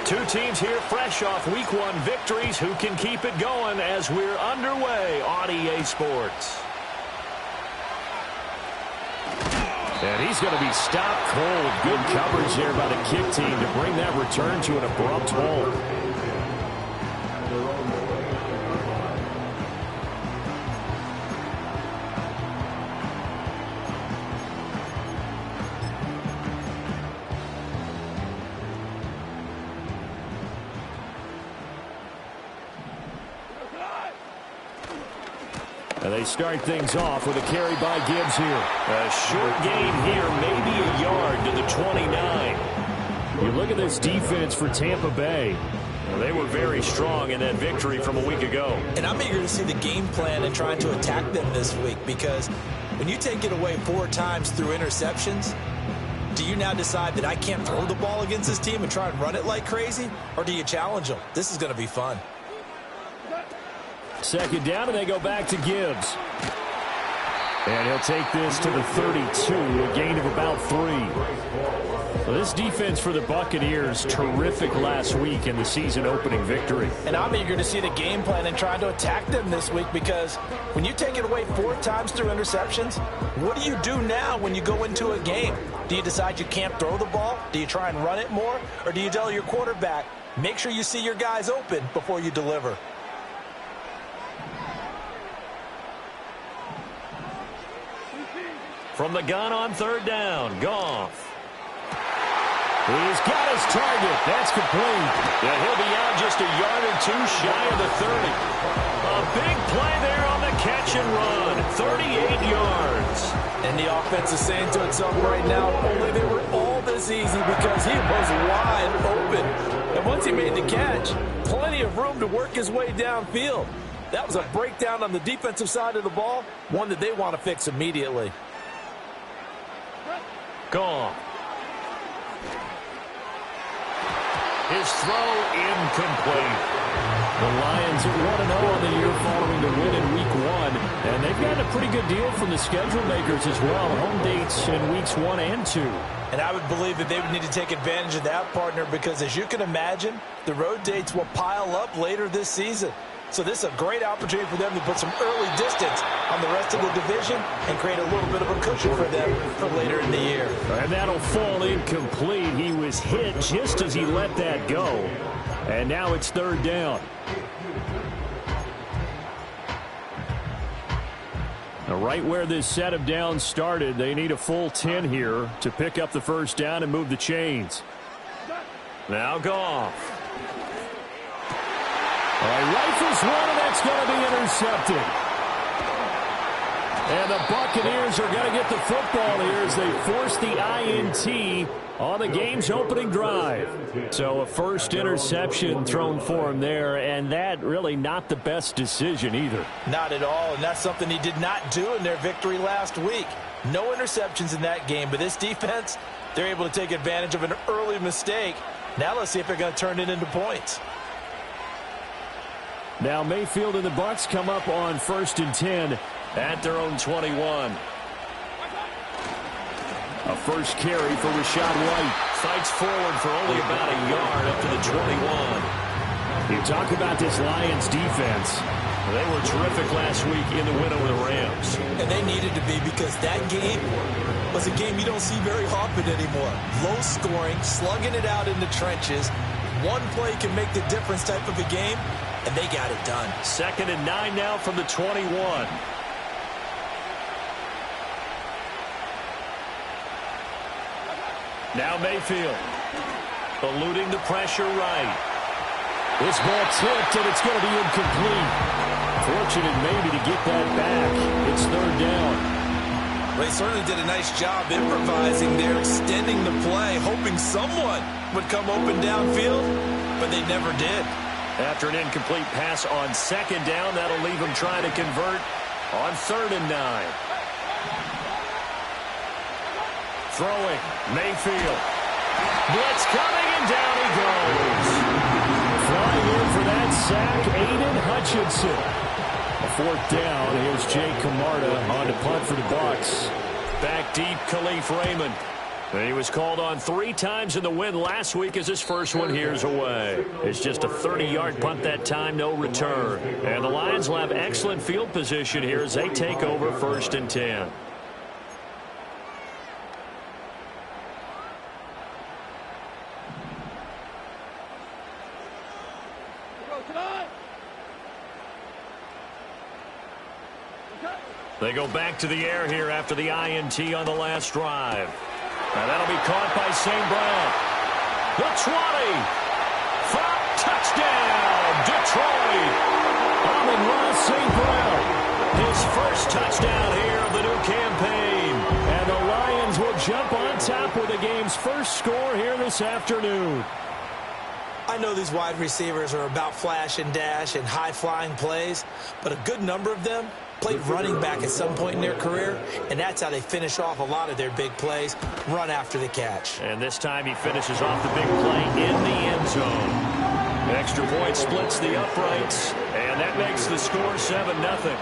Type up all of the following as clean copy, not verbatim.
Two teams here fresh off Week 1 victories. Who can keep it going as we're underway on EA Sports? And he's going to be stopped cold. Good coverage there by the kick team to bring that return to an abrupt halt. And they start things off with a carry by Gibbs here. A short gain here, maybe a yard to the 29. You look at this defense for Tampa Bay. Well, they were very strong in that victory from a week ago. And I'm eager to see the game plan and trying to attack them this week, because when you take it away 4 times through interceptions, do you now decide that I can't throw the ball against this team and try and run it like crazy? Or do you challenge them? This is going to be fun. Second down, and they go back to Gibbs. And he'll take this to the 32, a gain of about 3. Well, this defense for the Buccaneers, terrific last week in the season-opening victory. And I'm eager to see the game plan and trying to attack them this week, because when you take it away 4 times through interceptions, what do you do now when you go into a game? Do you decide you can't throw the ball? Do you try and run it more? Or do you tell your quarterback, make sure you see your guys open before you deliver? From the gun on third down, Goff. He's got his target. That's complete. Yeah, he'll be out just a yard or 2 shy of the 30. A big play there on the catch and run. 38 yards. And the offense is saying to itself right now, only they were all this easy because he was wide open. And once he made the catch, plenty of room to work his way downfield. That was a breakdown on the defensive side of the ball, one that they want to fix immediately. Gone. His throw incomplete. The Lions are 1-0 on the year following the win in Week 1. And they've gotten a pretty good deal from the schedule makers as well. Home dates in Weeks 1 and 2. And I would believe that they would need to take advantage of that, partner, because as you can imagine, the road dates will pile up later this season. So this is a great opportunity for them to put some early distance on the rest of the division and create a little bit of a cushion for them for later in the year. And that'll fall incomplete. He was hit just as he let that go. And now it's third down. Now, right where this set of downs started, they need a full 10 here to pick up the first down and move the chains. Now Goff. Rifles one, and that's going to be intercepted. And the Buccaneers are going to get the football here as they force the INT on the game's opening drive. So a first interception thrown for him there, and that really not the best decision either. Not at all, and that's something he did not do in their victory last week. No interceptions in that game, but this defense, they're able to take advantage of an early mistake. Now let's see if they're going to turn it into points. Now Mayfield and the Bucs come up on 1st and 10 at their own 21. A first carry for Rachaad White. Fights forward for only about a yard up to the 21. You talk about this Lions defense. They were terrific last week in the win over the Rams. And they needed to be, because that game was a game you don't see very often anymore. Low scoring, slugging it out in the trenches. One play can make the difference type of a game. And they got it done. 2nd and 9 now from the 21. Now Mayfield. Eluding the pressure right. This ball tipped, and it's going to be incomplete. Fortunate maybe to get that back. It's third down. They certainly did a nice job improvising there, extending the play, hoping someone would come open downfield, but they never did. After an incomplete pass on 2nd down, that'll leave him trying to convert on 3rd and 9. Throwing, Mayfield. Blitz coming, and down he goes. Flying in for that sack, Aiden Hutchinson. A 4th down, here's Jake Camarda on to punt for the Bucs. Back deep, Khalif Raymond. He was called on 3 times in the win last week as his first one here's away. It's just a 30-yard punt that time, no return. And the Lions will have excellent field position here as they take over 1st and 10. They go back to the air here after the INT on the last drive. And that'll be caught by St. Brown. The 20. Touchdown, Detroit. Amon-Ra St. Brown. His first touchdown here of the new campaign. And the Lions will jump on top with the game's first score here this afternoon. I know these wide receivers are about flash and dash and high-flying plays, but a good number of them played running back at some point in their career, and that's how they finish off a lot of their big plays, run after the catch. And this time he finishes off the big play in the end zone. Extra point splits the uprights, and that makes the score 7-0.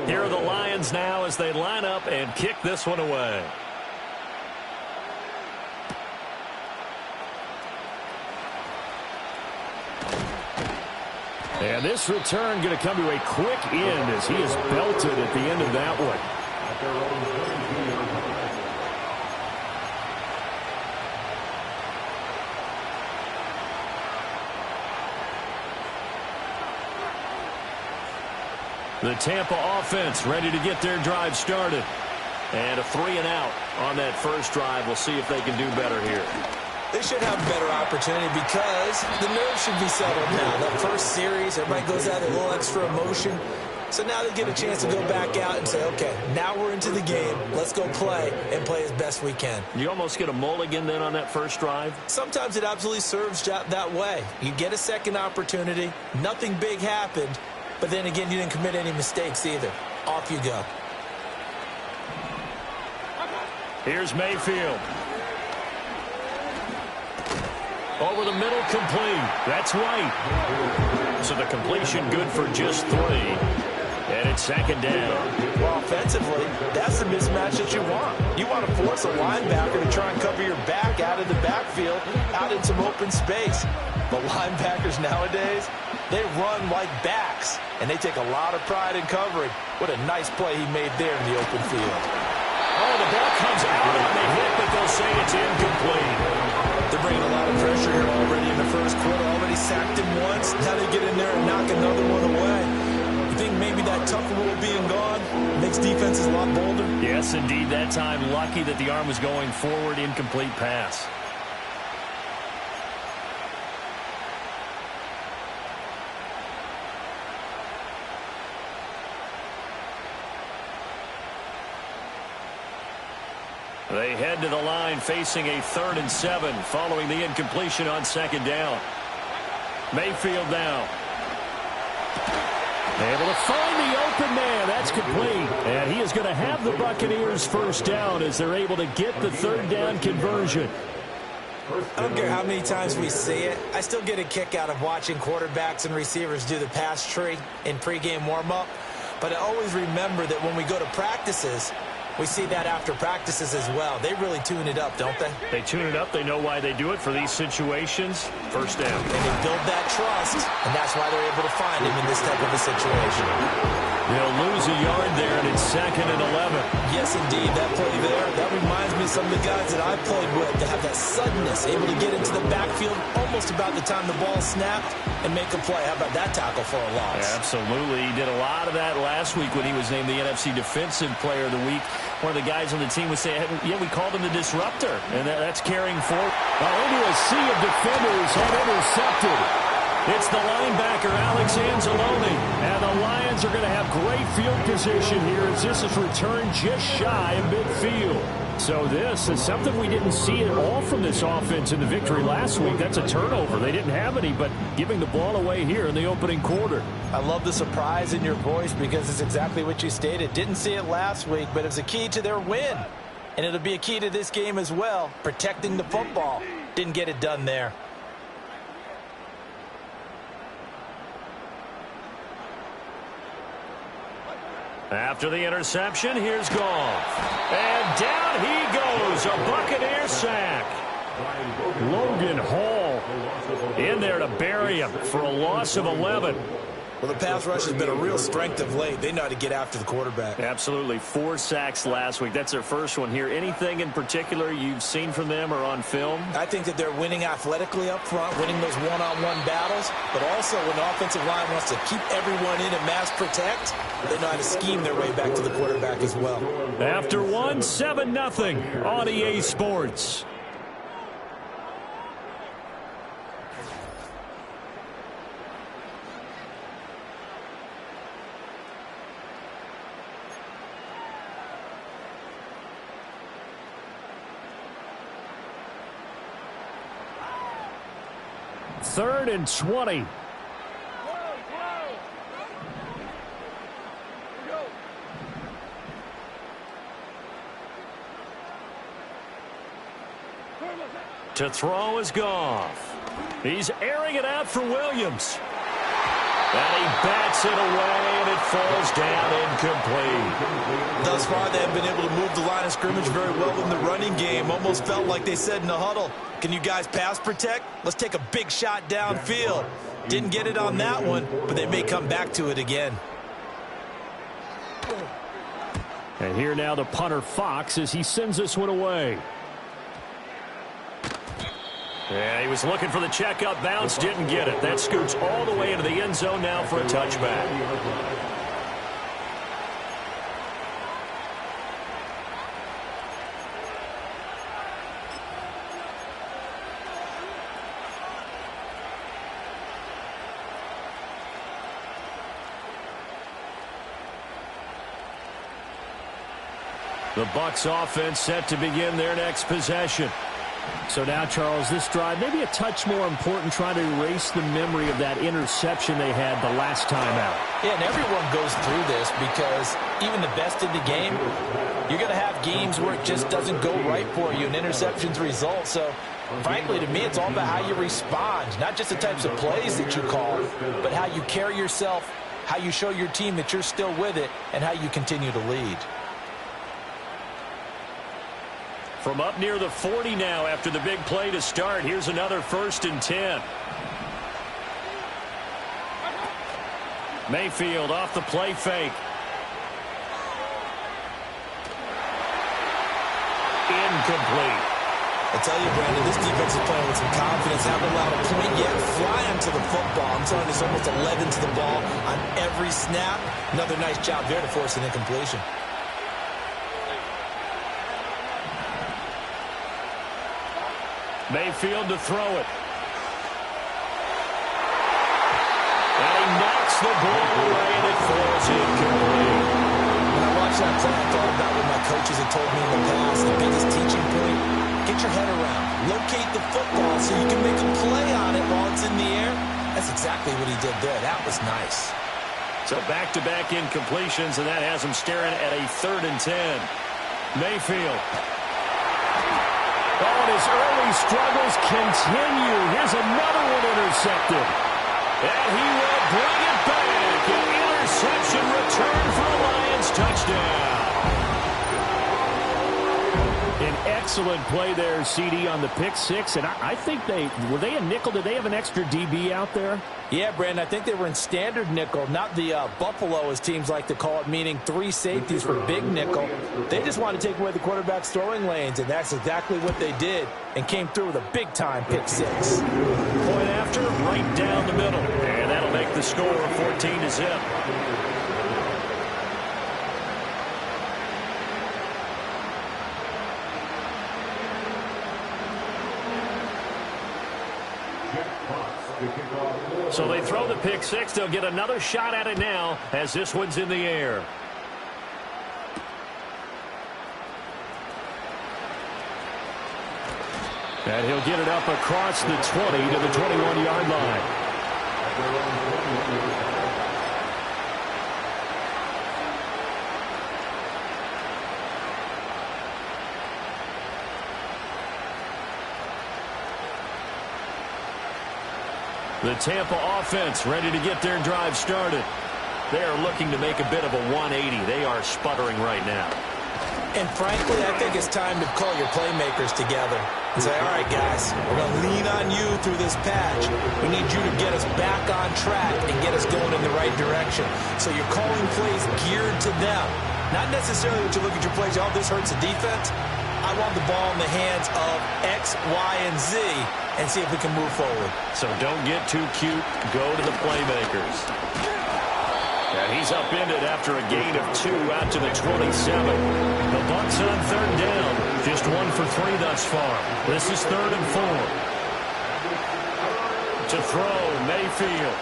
Here are the Lions now as they line up and kick this one away. And this return going to come to a quick end as he is belted at the end of that one. The Tampa offense ready to get their drive started. And a 3-and-out on that first drive. We'll see if they can do better here. They should have a better opportunity because the nerves should be settled now. That first series, everybody goes out with a little extra emotion. So now they get a chance to go back out and say, okay, now we're into the game. Let's go play and play as best we can. You almost get a mulligan then on that first drive? Sometimes it absolutely serves that way. You get a second opportunity. Nothing big happened. But then again, you didn't commit any mistakes either. Off you go. Here's Mayfield. Over the middle, complete. That's White. So the completion good for just 3. And it's 2nd down. Well, offensively, that's the mismatch that you want. You want to force a linebacker to try and cover your back out of the backfield, out in some open space. But linebackers nowadays, they run like backs, and they take a lot of pride in covering. What a nice play he made there in the open field. Oh, the ball comes out on the hit, but they'll say it's incomplete. They're bringing a lot of pressure here already in the first quarter. Already sacked him once. Now they get in there and knock another one away. You think maybe that Tucker rule being gone makes defenses a lot bolder? Yes, indeed. That time, lucky that the arm was going forward. Incomplete pass. They head to the line facing a 3rd and 7 following the incompletion on 2nd down. Mayfield now. Able to find the open man. That's complete. And he is going to have the Buccaneers first down as they're able to get the 3rd down conversion. I don't care how many times we see it. I still get a kick out of watching quarterbacks and receivers do the pass tree in pregame warm-up. But I always remember that when we go to practices, we see that after practices as well. They really tune it up, don't they? They tune it up. They know why they do it for these situations. First down. And they build that trust, and that's why they're able to find him in this type of a situation. They'll lose a yard there, and it's 2nd and 11. Yes, indeed. That play there, that reminds me of some of the guys that I've played with to have that suddenness, able to get into the backfield almost about the time the ball snapped and make a play. How about that tackle for a loss? Yeah, absolutely. He did a lot of that last week when he was named the NFC Defensive Player of the Week. One of the guys on the team would say, yeah, we called him the disruptor, and that's carrying forward. Into a sea of defenders and intercepted. It's the linebacker, Alex Anzalone, and the Lions are going to have great field position here as this is returned just shy of midfield. So this is something we didn't see at all from this offense in the victory last week. That's a turnover. They didn't have any, but giving the ball away here in the opening quarter. I love the surprise in your voice because it's exactly what you stated. Didn't see it last week, but it was a key to their win. And it'll be a key to this game as well, protecting the football. Protecting the football. Didn't get it done there. After the interception, here's Goff. And down he goes, a Buccaneer sack. Logan Hall in there to bury him for a loss of 11. Well, the pass rush has been a real strength of late. They know how to get after the quarterback. Absolutely. 4 sacks last week. That's their first one here. Anything in particular you've seen from them or on film? I think that they're winning athletically up front, winning those one-on-one battles, but also when the offensive line wants to keep everyone in and mass protect, they know how to scheme their way back to the quarterback as well. After one, 7-0 on EA Sports. Third and 20. To throw is Goff. He's airing it out for Williams. And he bats it away, and it falls down incomplete. Thus far, they have been able to move the line of scrimmage very well in the running game. Almost felt like they said in the huddle, can you guys pass protect? Let's take a big shot downfield. Didn't get it on that one, but they may come back to it again. And here now the punter Fox as he sends this one away. Yeah, he was looking for the checkup bounce, didn't get it. That scoots all the way into the end zone now for a touchback. The Bucs offense set to begin their next possession. So now, Charles, this drive maybe a touch more important, trying to erase the memory of that interception they had the last time out. Yeah, and everyone goes through this because even the best in the game, you're going to have games where it just doesn't go right for you and interceptions result. So, frankly, to me, it's all about how you respond, not just the types of plays that you call, but how you carry yourself, how you show your team that you're still with it, and how you continue to lead. From up near the 40 now after the big play to start. Here's another 1st and 10. Mayfield off the play fake. Incomplete. I tell you, Brandon, this defense is playing with some confidence. Haven't allowed a point yet. Flying to the football. I'm telling you, it's almost 11 to the ball on every snap. Another nice job there to force an incompletion. Mayfield to throw it. And he knocks the ball away, and it falls incomplete. When I watched that play, I thought about what my coaches had told me in the past. The biggest teaching point, get your head around. Locate the football so you can make a play on it while it's in the air. That's exactly what he did there. That was nice. So back-to-back incompletions, and that has him staring at a 3rd and 10. Mayfield. Oh, and his early struggles continue. Here's another one intercepted. And he will bring it back. An interception return for a Lions touchdown. An excellent play there, CD, on the pick six. And I think were they a nickel? Did they have an extra DB out there? Yeah, Brandon, I think they were in standard nickel, not the Buffalo, as teams like to call it, meaning 3 safeties for big nickel. They just wanted to take away the quarterback's throwing lanes, and that's exactly what they did, and came through with a big-time pick six. Point after, right down the middle. And that'll make the score 14-0. So they throw the pick six. They'll get another shot at it now as this one's in the air. And he'll get it up across the 20 to the 21-yard line. The Tampa offense ready to get their drive started. They are looking to make a bit of a 180. They are sputtering right now. And frankly, I think it's time to call your playmakers together and say, all right, guys, we're going to lean on you through this patch. We need you to get us back on track and get us going in the right direction. So you're calling plays geared to them. Not necessarily that you look at your plays, oh, this hurts the defense. I want the ball in the hands of X, Y, and Z and see if we can move forward. So don't get too cute. Go to the playmakers. And he's upended after a gain of 2 out to the 27. The Bucs on third down. Just 1 for 3 thus far. This is 3rd and 4. To throw, Mayfield.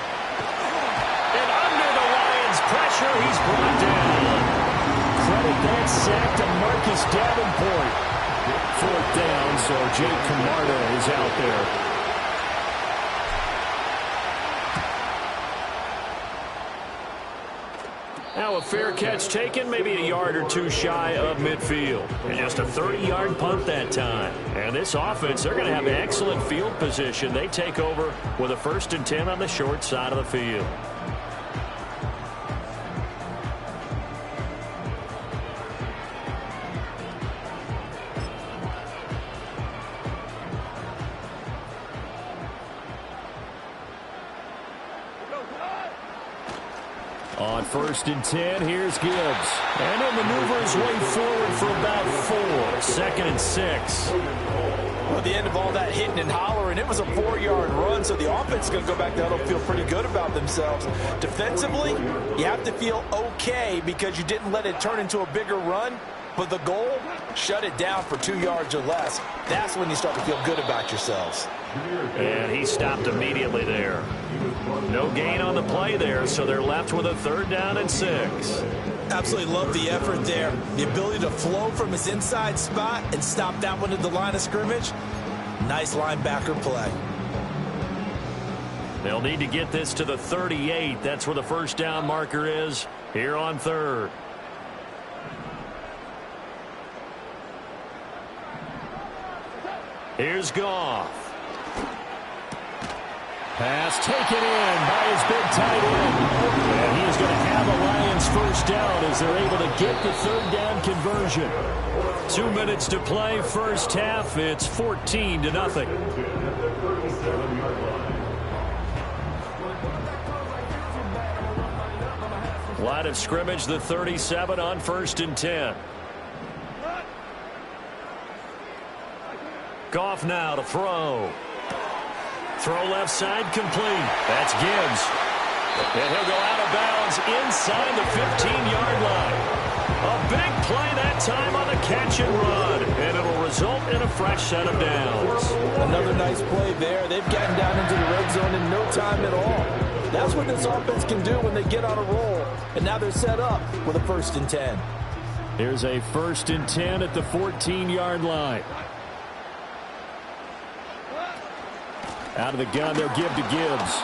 And under the Lions' pressure, he's brought down. Credit that sack to Marcus Davenport. 4th down, so Jake Camarda is out there. Now a fair catch taken, maybe a yard or 2 shy of midfield. And just a 30-yard punt that time. And this offense, they're going to have excellent field position. They take over with a 1st and 10 on the short side of the field. On 1st and 10, here's Gibbs. And he'll maneuver his way forward for about 4. 2nd and 6. Well, at the end of all that hitting and hollering, it was a 4-yard run, so the offense is going to go back down and feel pretty good about themselves. Defensively, you have to feel okay because you didn't let it turn into a bigger run. But the goal, shut it down for 2 yards or less. That's when you start to feel good about yourselves. And he stopped immediately there. No gain on the play there, so they're left with a 3rd down and 6. Absolutely love the effort there. The ability to flow from his inside spot and stop that one at the line of scrimmage. Nice linebacker play. They'll need to get this to the 38. That's where the 1st down marker is here on 3rd. Here's Goff. Pass taken in by his big tight end. And he is going to have a Lions 1st down as they're able to get the 3rd down conversion. 2 minutes to play, 1st half. It's 14-0. Line of scrimmage, the 37 on 1st and 10. Goff now to throw. Throw left side complete. That's Gibbs. And he'll go out of bounds inside the 15-yard line. A big play that time on the catch and run. And it'll result in a fresh set of downs. Another nice play there. They've gotten down into the red zone in no time at all. That's what this offense can do when they get on a roll. And now they're set up with a 1st and 10. Here's a 1st and 10 at the 14-yard line. Out of the gun, they'll give to Gibbs.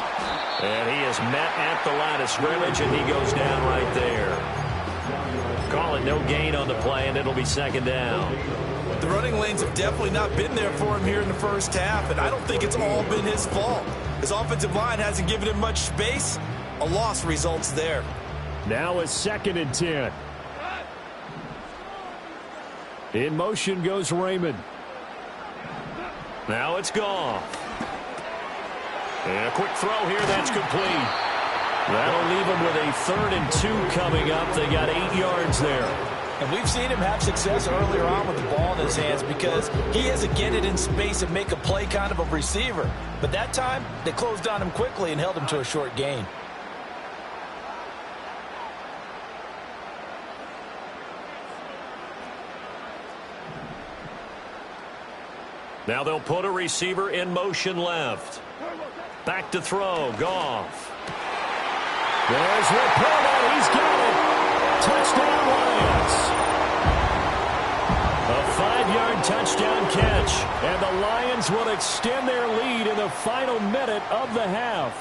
And he is met at the line of scrimmage, and he goes down right there. Call it no gain on the play, and it'll be 2nd down. The running lanes have definitely not been there for him here in the 1st half, and I don't think it's all been his fault. His offensive line hasn't given him much space. A loss results there. Now a 2nd and 10. In motion goes Raymond. Now it's Goff. And a quick throw here, that's complete. That'll leave him with a 3rd and 2 coming up. They got 8 yards there. And we've seen him have success earlier on with the ball in his hands because he has to get it in space and make a play kind of a receiver. But that time, they closed on him quickly and held him to a short gain. Now they'll put a receiver in motion left. Back to throw, Goff. There's Laporta, he's got it. Touchdown Lions. A 5-yard touchdown catch, and the Lions will extend their lead in the final minute of the half.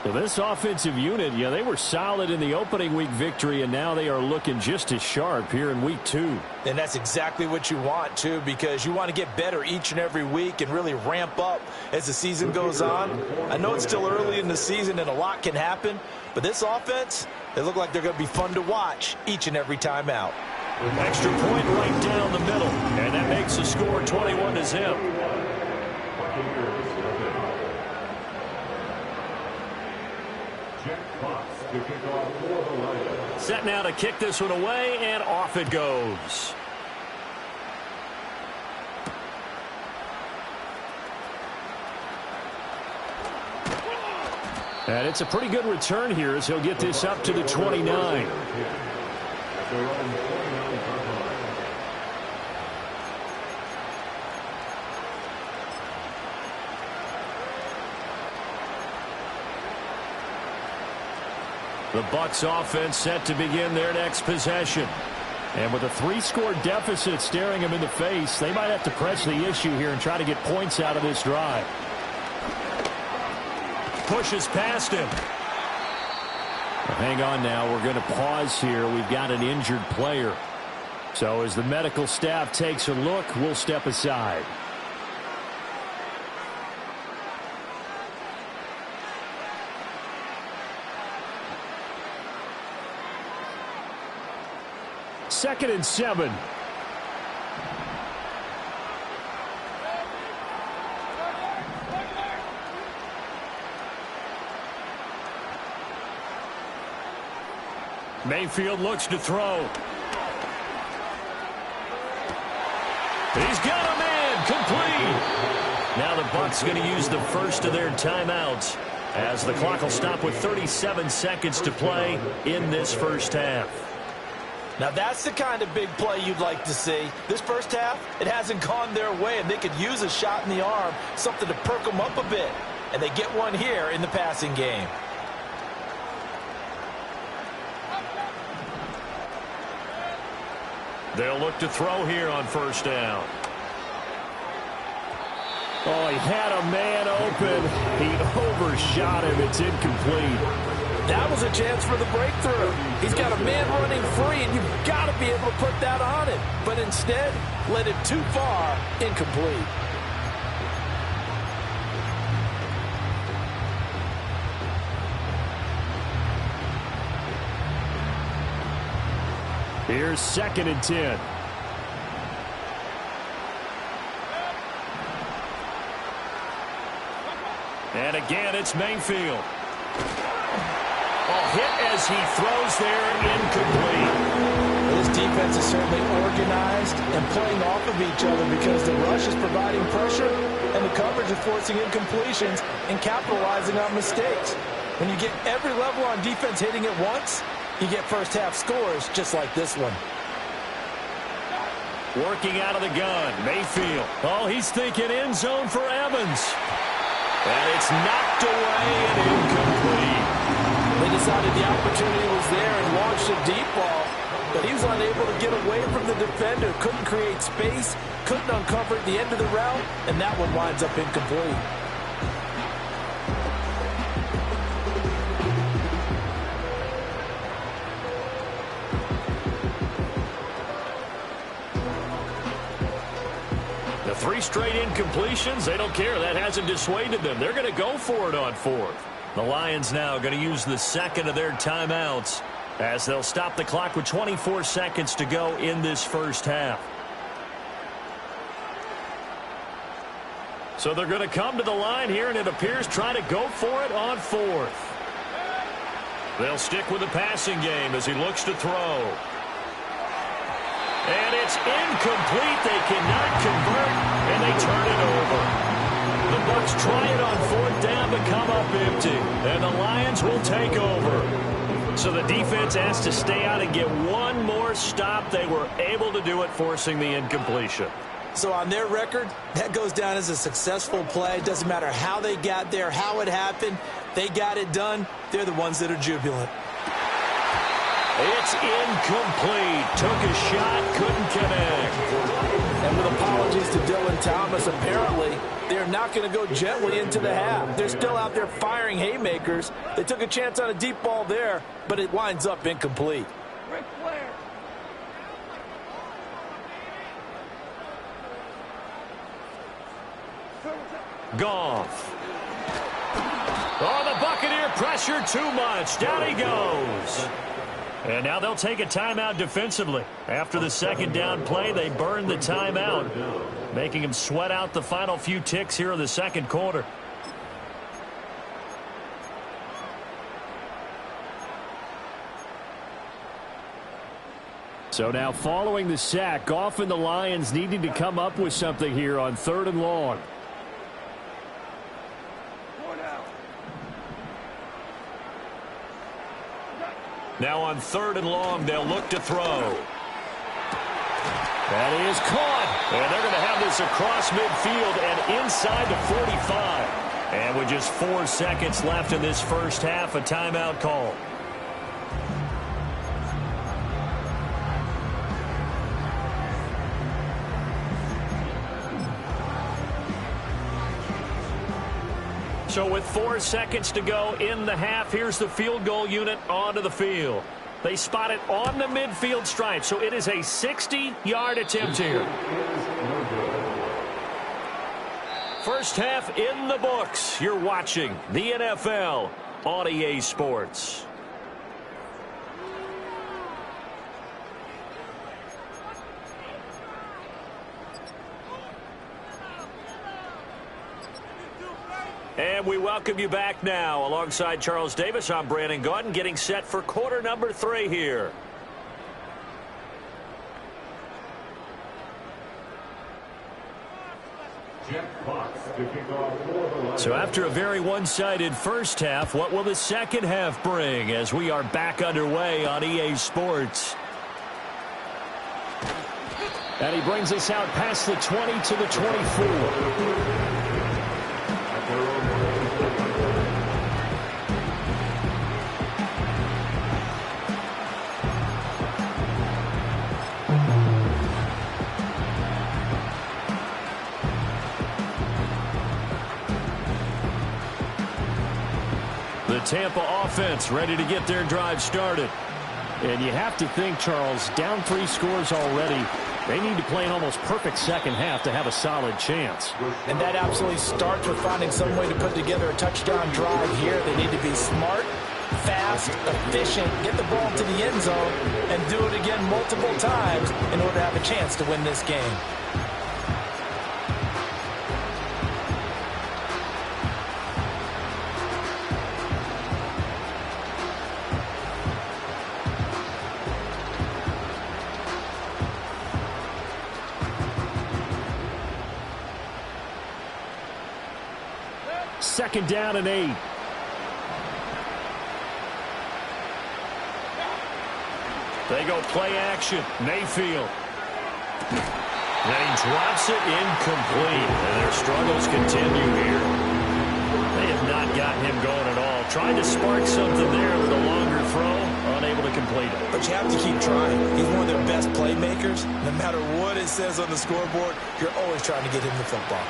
Well, this offensive unit, yeah, they were solid in the opening week victory, and now they are looking just as sharp here in week 2. And that's exactly what you want, too, because you want to get better each and every week and really ramp up as the season goes on. I know it's still early in the season and a lot can happen, but this offense, they look like they're going to be fun to watch each and every time out. Extra point right down the middle, and that makes the score 21-0. Set now to kick this one away, and off it goes. And it's a pretty good return here as he'll get this up to the 29. The Bucs offense set to begin their next possession. And with a 3-score deficit staring them in the face, they might have to press the issue here and try to get points out of this drive. Pushes past him. Well, hang on now. We're going to pause here. We've got an injured player. So as the medical staff takes a look, we'll step aside. Second and 7. Mayfield looks to throw. He's got a man complete. Now the Bucs going to use the first of their timeouts as the clock will stop with 37 seconds to play in this first half. Now that's the kind of big play you'd like to see. This first half, it hasn't gone their way, and they could use a shot in the arm, something to perk them up a bit. And they get one here in the passing game. They'll look to throw here on first down. Oh, he had a man open. He overshot him. It's incomplete. That was a chance for the breakthrough. He's got a man running free, and you've got to be able to put that on him. But instead, led it too far, incomplete. Here's second and 10. And again, it's Mayfield. Hit as he throws there, incomplete. This defense is certainly organized and playing off of each other because the rush is providing pressure and the coverage is forcing incompletions and capitalizing on mistakes. When you get every level on defense hitting at once, you get first half scores just like this one. Working out of the gun, Mayfield. Oh, he's thinking end zone for Evans. And it's knocked away and incomplete. They decided the opportunity was there and launched a deep ball, but he was unable to get away from the defender, couldn't create space, couldn't uncover at the end of the route, and that one winds up incomplete. The 3 straight incompletions, they don't care. That hasn't dissuaded them. They're going to go for it on 4th. The Lions now going to use the second of their timeouts as they'll stop the clock with 24 seconds to go in this first half. So they're going to come to the line here, and it appears try to go for it on 4th. They'll stick with the passing game as he looks to throw. And it's incomplete. They cannot convert, and they turn it over. The Bucs try it on 4th down to come up empty, and the Lions will take over. So the defense has to stay out and get one more stop. They were able to do it, forcing the incompletion. So on their record, that goes down as a successful play. It doesn't matter how they got there, how it happened. They got it done. They're the ones that are jubilant. It's incomplete. Took a shot, couldn't connect. And with apologies to Dylan Thomas, apparently they're not going to go gently into the half. They're still out there firing haymakers. They took a chance on a deep ball there, but it winds up incomplete. Goff. Oh, the Buccaneer pressure too much. Down he goes. And now they'll take a timeout defensively. After the second down play, they burn the timeout, making him sweat out the final few ticks here in the second quarter. So now following the sack, Goff and the Lions needing to come up with something here on 3rd and long. Now on 3rd and long, they'll look to throw. That is caught. And they're going to have this across midfield and inside the 45. And with just 4 seconds left in this first half, a timeout call. So with 4 seconds to go in the half, here's the field goal unit onto the field. They spot it on the midfield stripe, so it is a 60-yard attempt here. First half in the books. You're watching the NFL on EA Sports. And we welcome you back now. Alongside Charles Davis, I'm Brandon Gaudin, getting set for quarter number 3 here. So after a very one-sided first half, what will the second half bring as we are back underway on EA Sports? And he brings us out past the 20 to the 24. Tampa offense ready to get their drive started. And you have to think, Charles, down 3 scores already. They need to play an almost perfect second half to have a solid chance. And that absolutely starts with finding some way to put together a touchdown drive here. They need to be smart, fast, efficient, get the ball to the end zone, and do it again multiple times in order to have a chance to win this game. Second down and 8. They go play action. Mayfield. And he drops it incomplete. And their struggles continue here. They have not gotten him going at all. Trying to spark something there with a longer throw. Unable to complete it. But you have to keep trying. He's one of their best playmakers. No matter what it says on the scoreboard, you're always trying to get him the football.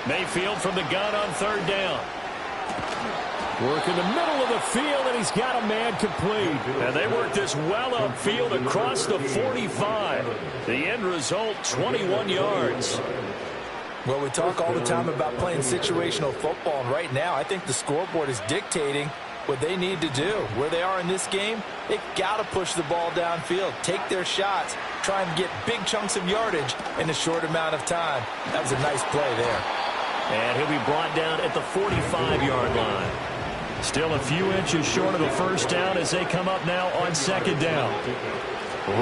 Mayfield from the gun on 3rd down. Work in the middle of the field, and he's got a man complete. And they work this well upfield across the 45. The end result, 21 yards. Well, we talk all the time about playing situational football, and right now I think the scoreboard is dictating what they need to do. Where they are in this game, they've got to push the ball downfield, take their shots, try and get big chunks of yardage in a short amount of time. That was a nice play there. And he'll be brought down at the 45-yard line. Still a few inches short of a first down as they come up now on 2nd down.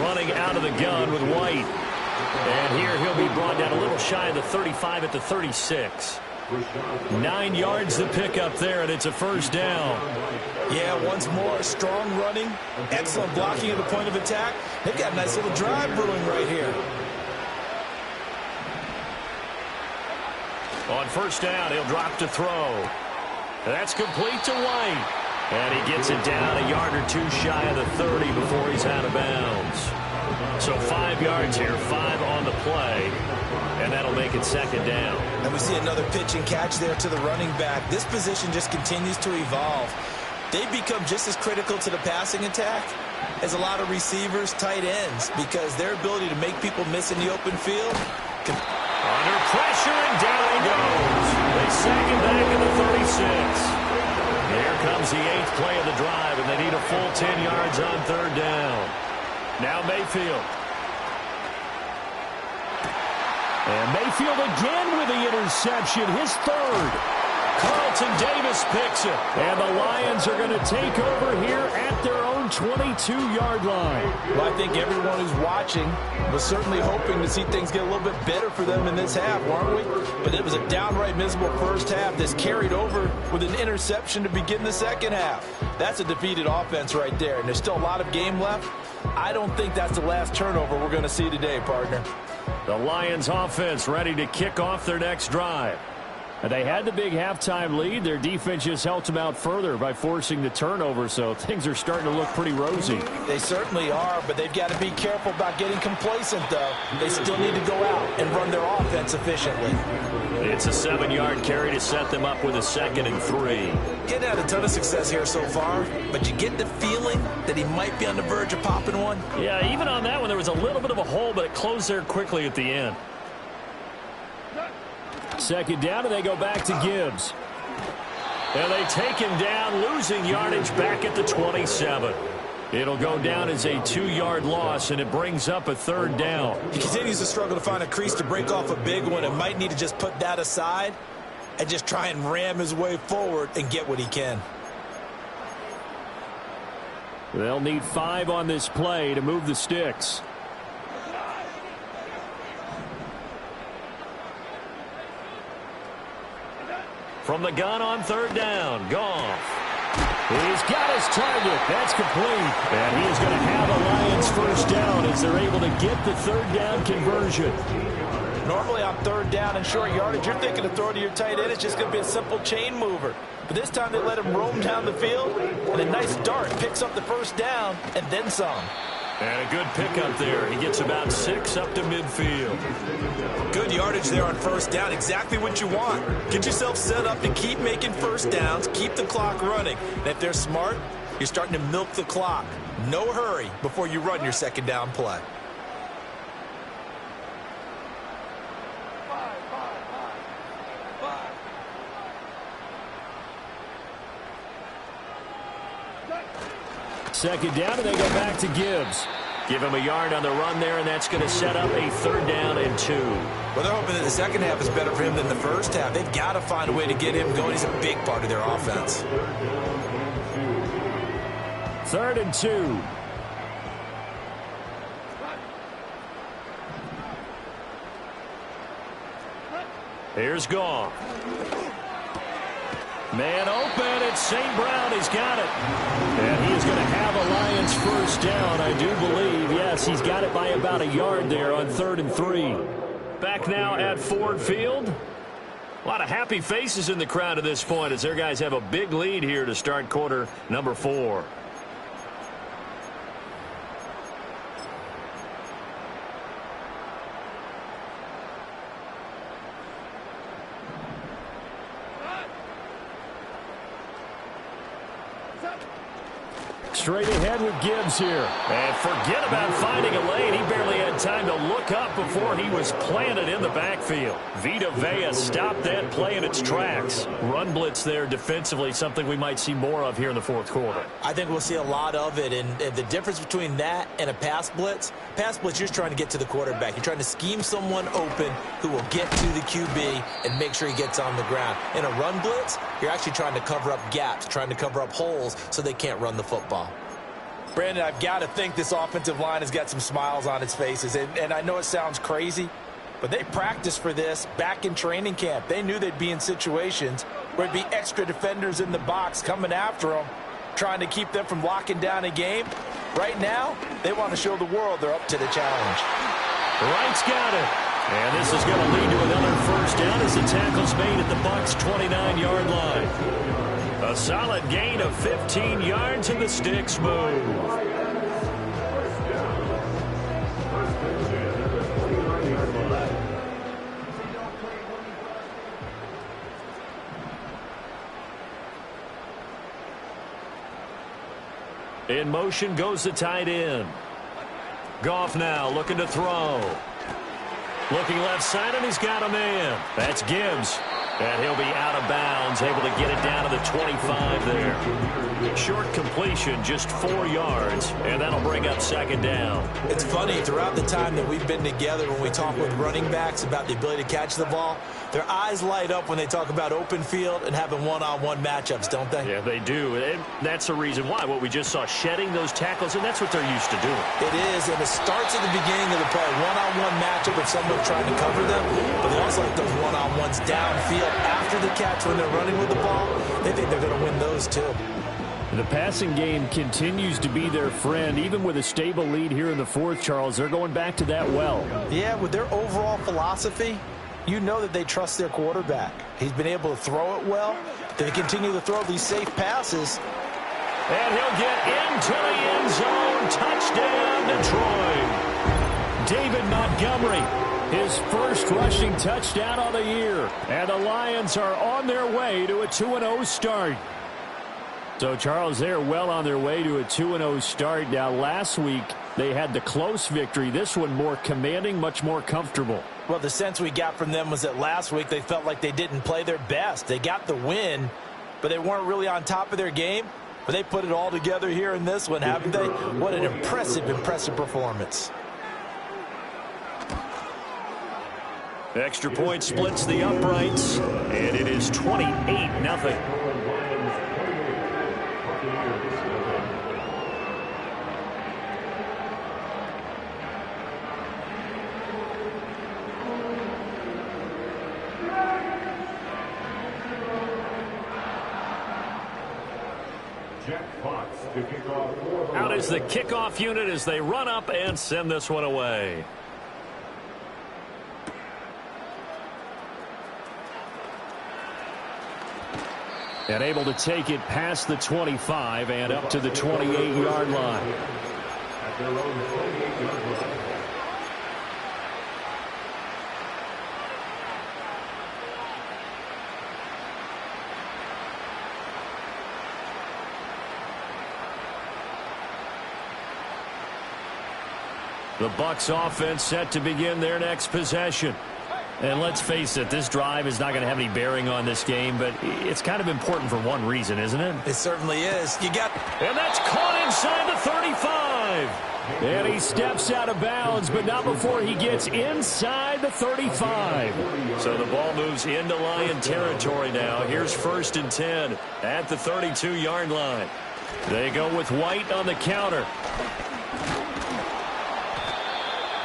Running out of the gun with White. And here he'll be brought down a little shy of the 35 at the 36. 9 yards to pick up there, and it's a first down. Yeah, once more, strong running, excellent blocking at the point of attack. They've got a nice little drive brewing right here. On first down, he'll drop to throw. That's complete to White. And he gets it down a yard or two shy of the 30 before he's out of bounds. So 5 yards here, 5 on the play, and that'll make it second down. And we see another pitch and catch there to the running back. This position just continues to evolve. They've become just as critical to the passing attack as a lot of receivers, tight ends, because their ability to make people miss in the open field. Under pressure, and down he goes. They sack him back at the 36. Here comes the 8th play of the drive, and they need a full 10 yards on third down. Now Mayfield. And Mayfield again with the interception, his third. Carlton Davis picks it. And the Lions are going to take over here at their own 22-yard line. Well, I think everyone who's watching was certainly hoping to see things get a little bit better for them in this half, weren't we? But it was a downright miserable first half that's carried over with an interception to begin the second half. That's a defeated offense right there, and there's still a lot of game left. I don't think that's the last turnover we're going to see today, partner. The Lions offense ready to kick off their next drive. And they had the big halftime lead. Their defense just helped them out further by forcing the turnover, so things are starting to look pretty rosy. They certainly are, but they've got to be careful about getting complacent, though. They still need to go out and run their offense efficiently. It's a 7-yard carry to set them up with a 2nd and 3. Getting had a ton of success here so far, but you get the feeling that he might be on the verge of popping one. Yeah, even on that one, there was a little bit of a hole, but it closed there quickly at the end. 2nd down, and they go back to Gibbs. And they take him down, losing yardage back at the 27. It'll go down as a 2-yard loss, and it brings up a 3rd down. He continues to struggle to find a crease to break off a big one, and might need to just put that aside and just try and ram his way forward and get what he can. They'll need 5 on this play to move the sticks. From the gun on 3rd down, Goff. He's got his target. That's complete. And he is going to have a Lions first down as they're able to get the 3rd down conversion. Normally on 3rd down and short yardage, you're thinking to throw to your tight end. It's just going to be a simple chain mover. But this time they let him roam down the field, and a nice dart picks up the first down and then some. And a good pickup there. He gets about 6 up to midfield. Good yardage there on 1st down. Exactly what you want. Get yourself set up to keep making first downs, keep the clock running. And if they're smart, you're starting to milk the clock. No hurry before you run your 2nd down play. Second down, and they go back to Gibbs. Give him a yard on the run there, and that's going to set up a 3rd down and 2. Well, they're hoping that the second half is better for him than the first half. They've got to find a way to get him going. He's a big part of their offense. 3rd and 2. Here's Goff. Man open, it's St. Brown. He's got it. And he is going to have a Lions first down, I do believe. Yes, he's got it by about a yard there on 3rd and 3. Back now at Ford Field. A lot of happy faces in the crowd at this point as their guys have a big lead here to start quarter number 4. Straight ahead with Gibbs here. And forget about finding a lane. He barely had time to look up before he was planted in the backfield. Vita Vea stopped that play in its tracks. Run blitz there defensively, something we might see more of here in the 4th quarter. I think we'll see a lot of it. And the difference between that and a pass blitz, you're just trying to get to the quarterback. You're trying to scheme someone open who will get to the QB and make sure he gets on the ground. In a run blitz, you're actually trying to cover up gaps, trying to cover up holes so they can't run the football. Brandon, I've got to think this offensive line has got some smiles on its faces. And I know it sounds crazy, but they practiced for this back in training camp. They knew they'd be in situations where there'd be extra defenders in the box coming after them, trying to keep them from locking down a game. Right now, they want to show the world they're up to the challenge. Wright's got it. And this is going to lead to another first down as the tackle's made at the Bucs' 29-yard line. A solid gain of 15 yards and the sticks move. In motion goes the tight end. Goff now looking to throw. Looking left side, and he's got a man. That's Gibbs. And he'll be out of bounds, able to get it down to the 25 there. Short completion, just 4 yards, and that'll bring up second down. It's funny, throughout the time that we've been together, when we talk with running backs about the ability to catch the ball, their eyes light up when they talk about open field and having one-on-one matchups, don't they? Yeah, they do. And that's the reason why. What we just saw, shedding those tackles, and that's what they're used to doing. It is, and it starts at the beginning of the play. One-on-one matchup if someone's trying to cover them, but they also like those one-on-ones downfield after the catch when they're running with the ball. They think they're going to win those too. The passing game continues to be their friend. Even with a stable lead here in the fourth, Charles, they're going back to that well. Yeah, with their overall philosophy, you know that they trust their quarterback. He's been able to throw it well. They continue to throw these safe passes. And he'll get into the end zone. Touchdown, Detroit. David Montgomery, his first rushing touchdown of the year. And the Lions are on their way to a 2-0 start. So, Charles, they're well on their way to a 2-0 start. Now, last week, they had the close victory. This one more commanding, much more comfortable. Well, the sense we got from them was that last week they felt like they didn't play their best. They got the win, but they weren't really on top of their game. But they put it all together here in this one, haven't they? What an impressive, impressive performance. Extra point splits the uprights, and it is 28-0. Out is the kickoff unit as they run up and send this one away. And able to take it past the 25 and up to the 28-yard line. At their own 28-yard line. The Bucs offense set to begin their next possession. And let's face it, this drive is not going to have any bearing on this game, but it's kind of important for one reason, isn't it? It certainly is. And that's caught inside the 35. And he steps out of bounds, but not before he gets inside the 35. So the ball moves into Lion territory now. Here's 1st and 10 at the 32-yard line. They go with White on the counter.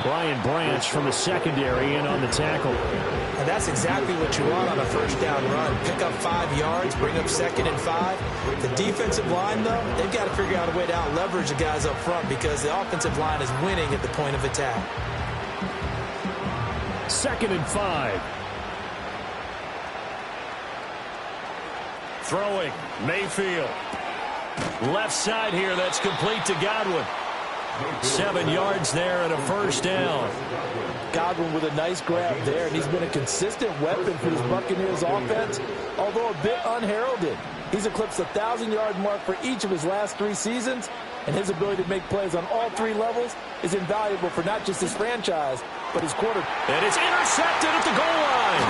Brian Branch from the secondary in on the tackle. And that's exactly what you want on a first down run. Pick up 5 yards, bring up 2nd and 5. The defensive line, though, they've got to figure out a way to out-leverage the guys up front because the offensive line is winning at the point of attack. 2nd and 5. Throwing, Mayfield. Left side here, that's complete to Godwin. 7 yards there and a first down. Godwin with a nice grab there, and he's been a consistent weapon for this Buccaneers offense, although a bit unheralded. He's eclipsed the 1,000-yard mark for each of his last 3 seasons, and his ability to make plays on all 3 levels is invaluable for not just his franchise, but his quarterback. And it's intercepted at the goal line.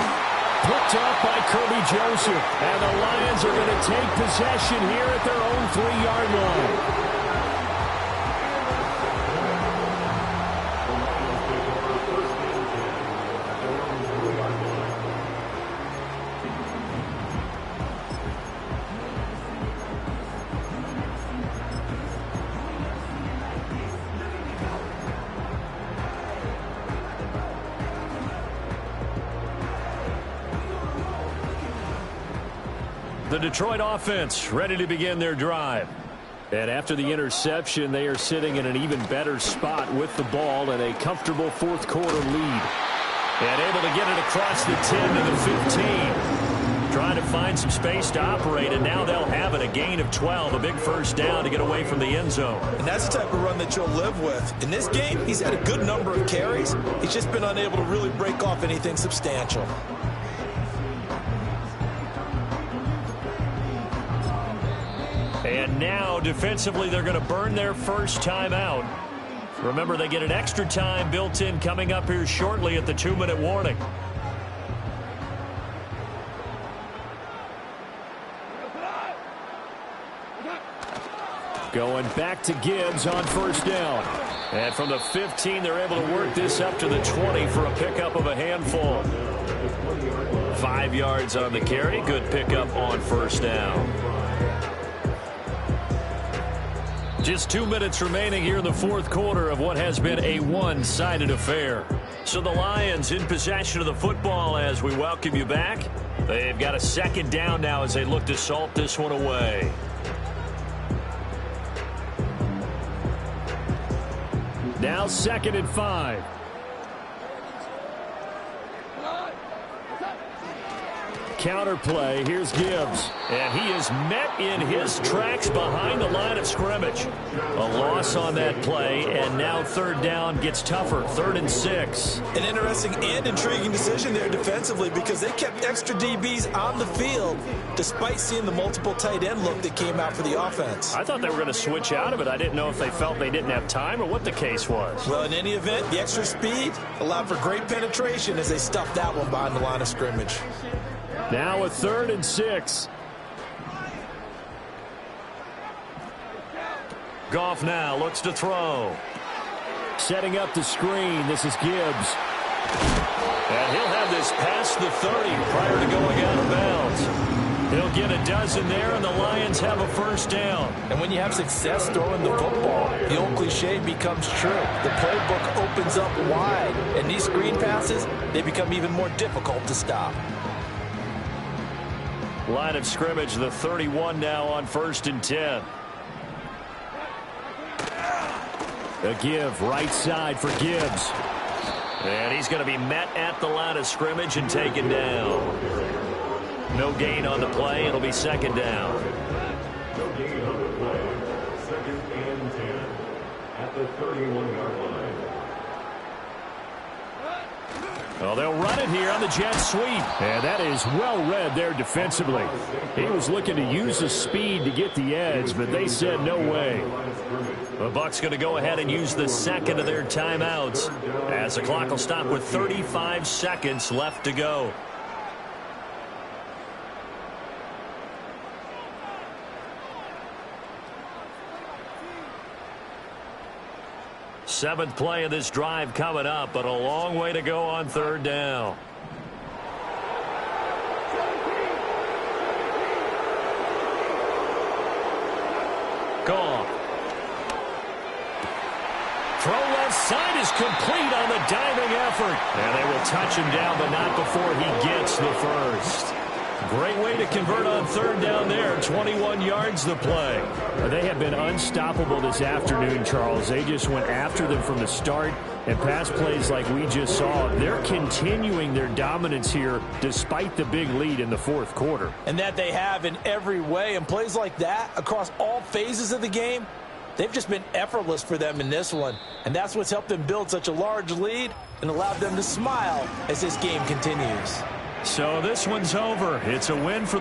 Picked up by Kirby Joseph, and the Lions are going to take possession here at their own 3-yard line. The Detroit offense ready to begin their drive. And after the interception, they are sitting in an even better spot with the ball and a comfortable fourth quarter lead. And able to get it across the 10 to the 15. Trying to find some space to operate, and now they'll have it. A gain of 12, a big first down to get away from the end zone. And that's the type of run that you'll live with. In this game, he's had a good number of carries. He's just been unable to really break off anything substantial. And now, defensively, they're going to burn their first timeout. Remember, they get an extra time built in coming up here shortly at the 2-minute warning. Going back to Gibbs on first down. And from the 15, they're able to work this up to the 20 for a pickup of a handful. 5 yards on the carry. Good pickup on first down. Just 2 minutes remaining here in the fourth quarter of what has been a one-sided affair. So the Lions in possession of the football as we welcome you back. They've got a second down now as they look to salt this one away. Now 2nd and 5. Counter play. Here's Gibbs. And he is met in his tracks behind the line of scrimmage. A loss on that play, and now 3rd down gets tougher. 3rd and 6. An interesting and intriguing decision there defensively because they kept extra DBs on the field despite seeing the multiple tight end look that came out for the offense. I thought they were going to switch out of it. I didn't know if they felt they didn't have time or what the case was. Well, in any event, the extra speed allowed for great penetration as they stuffed that one behind the line of scrimmage. Now a 3rd and 6. Goff now looks to throw. Setting up the screen. This is Gibbs. And he'll have this past the 30 prior to going out of bounds. He'll get a dozen there, and the Lions have a first down. And when you have success throwing the football, the old cliche becomes true. The playbook opens up wide, and these screen passes, they become even more difficult to stop. Line of scrimmage, the 31 now on 1st and 10. A give right side for Gibbs. And he's going to be met at the line of scrimmage and taken down. No gain on the play. It'll be 2nd down. No gain on the play. 2nd and 10 at the 31-yard line. Well, they'll run it here on the jet sweep. And that is well read there defensively. He was looking to use the speed to get the edge, but they said no way. The Bucs going to go ahead and use the second of their timeouts as the clock will stop with 35 seconds left to go. Seventh play of this drive coming up, but a long way to go on 3rd down. Goff. Throw left side is complete on the diving effort. And they will touch him down, but not before he gets the first. Great way to convert on 3rd down there. 21 yards the play. They have been unstoppable this afternoon, Charles. They just went after them from the start, and pass plays like we just saw. They're continuing their dominance here despite the big lead in the fourth quarter. And that they have in every way. And plays like that across all phases of the game, they've just been effortless for them in this one. And that's what's helped them build such a large lead and allowed them to smile as this game continues. So this one's over. It's a win for